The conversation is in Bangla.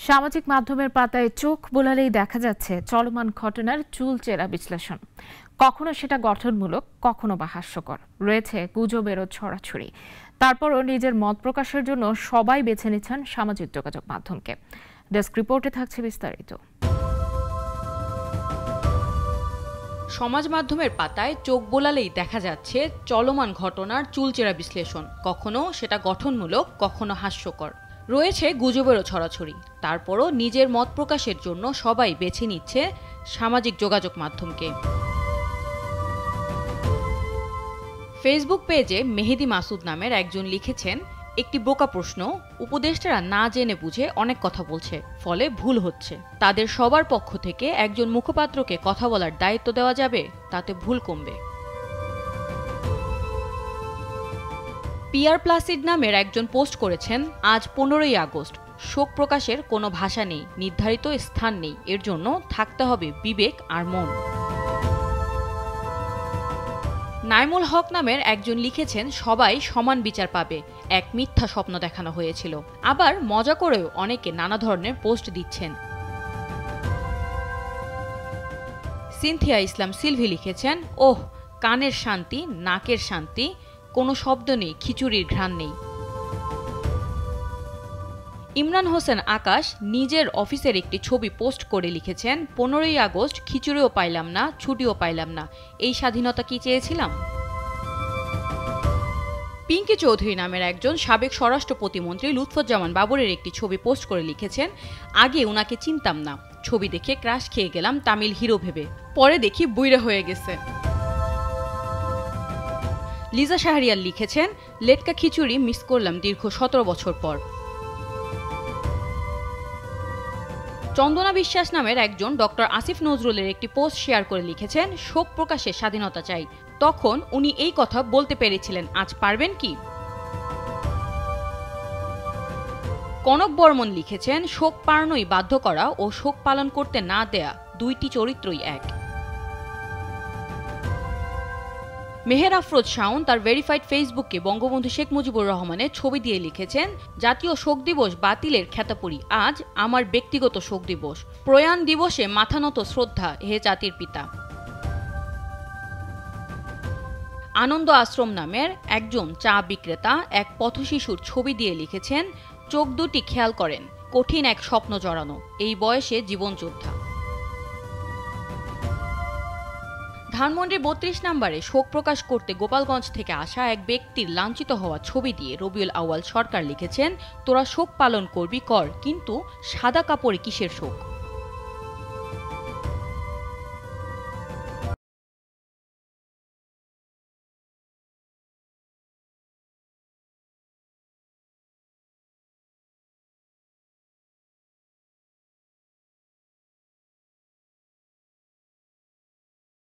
সামাজিক মাধ্যমের পাতায় চোখ বোলালেই দেখা যাচ্ছে চলমান ঘটনার চুলচেরা বিশ্লেষণ। কখনো সেটা গঠনমূলক, কখনো বা হাস্যকর। রয়েছে গুজবেরও ছড়াছড়ি। তারপরও নিজের মত প্রকাশের জন্য সবাই বেছে নিচ্ছেন সামাজিক যোগাযোগ মাধ্যমকে। ডেস্ক রিপোর্টে থাকছে বিস্তারিত। সমাজ মাধ্যমের পাতায় চোখ বোলালেই দেখা যাচ্ছে চলমান ঘটনার চুলচেরা বিশ্লেষণ। কখনো সেটা গঠনমূলক, কখনো হাস্যকর। রয়েছে গুজবেরও ছড়াছড়ি। তারপরও নিজের মত প্রকাশের জন্য সবাই বেছে নিচ্ছে সামাজিক যোগাযোগ মাধ্যমকে। ফেসবুক পেজে মেহেদি মাসুদ নামের একজন লিখেছেন, একটি বোকা প্রশ্ন, উপদেষ্টারা না জেনে বুঝে অনেক কথা বলছে, ফলে ভুল হচ্ছে। তাদের সবার পক্ষ থেকে একজন মুখপাত্রকে কথা বলার দায়িত্ব দেওয়া যাবে, তাতে ভুল কমবে। পিয়ার প্লাসিড নামের একজন পোস্ট করেছেন, আজ 15ই আগস্ট, শোক প্রকাশের কোনো ভাষা নেই, নির্ধারিত স্থান নেই, এর জন্য থাকতে হবে বিবেক আর মন। নাইমুল হক নামের একজন লিখেছেন, সবাই সমান বিচার পাবে, এক মিথ্যা স্বপ্ন দেখানো হয়েছিল। আবার মজা করেও অনেকে নানা ধরনের পোস্ট দিচ্ছেন। সিনথিয়া ইসলাম সিলভি লিখেছেন, ওহ, কানের শান্তি, নাকের শান্তি, কোনো শব্দ নেই, খিচুড়ির ঘ্রাণ নেই। ইমরান হোসেন আকাশ নিজের অফিসের একটি ছবি পোস্ট করে লিখেছেন, 15ই আগস্ট খিচুড়িও পাইলাম না, ছুটিও পাইলাম না, এই স্বাধীনতা কি চেয়েছিলাম? পিঙ্কি চৌধুরী নামের একজন সাবেক স্বরাষ্ট্র প্রতিমন্ত্রী লুৎফুজ্জামান বাবরের একটি ছবি পোস্ট করে লিখেছেন, আগে উনাকে চিনতাম না, ছবি দেখে ক্রাশ খেয়ে গেলাম তামিল হিরো ভেবে, পরে দেখি বুইড়া হয়ে গেছে। লিজা শাহরিয়ার লিখেছেন, লেটকা খিচুড়ি মিস করলাম দীর্ঘ 17 বছর পর। চন্দনা বিশ্বাস নামের একজন ডক্টর আসিফ নজরুলের একটি পোস্ট শেয়ার করে লিখেছেন, শোক প্রকাশের স্বাধীনতা চাই। তখন উনি এই কথা বলতে পেরেছিলেন, আজ পারবেন কি? কনক বর্মন লিখেছেন, শোক পালনই বাধ্য করা ও শোক পালন করতে না দেয়া, দুইটি চরিত্রই এক। মেহের আফরোজ শাওন তার ভেরিফাইড ফেসবুকে বঙ্গবন্ধু শেখ মুজিবুর রহমানের ছবি দিয়ে লিখেছেন, জাতীয় শোক দিবস বাতিলের খ্যাতাপুরি, আজ আমার ব্যক্তিগত শোক দিবস, প্রয়াণ দিবসে মাথা নত শ্রদ্ধা হে জাতির পিতা। আনন্দ আশ্রম নামের একজন চা বিক্রেতা এক পথশিশুর ছবি দিয়ে লিখেছেন, চোখ দুটি খেয়াল করেন, কঠিন এক স্বপ্ন জড়ানো, এই বয়সে জীবনযোদ্ধা। ধানমন্ডির 32 নম্বরে শোক প্রকাশ করতে গোপালগঞ্জ থেকে আসা এক ব্যক্তির লাঞ্ছিত হওয়া ছবি দিয়ে রবিউল আউয়াল সরকার লিখেছেন, তোরা শোক পালন করবি কর, কিন্তু সাদা কাপড়ে কিসের শোক?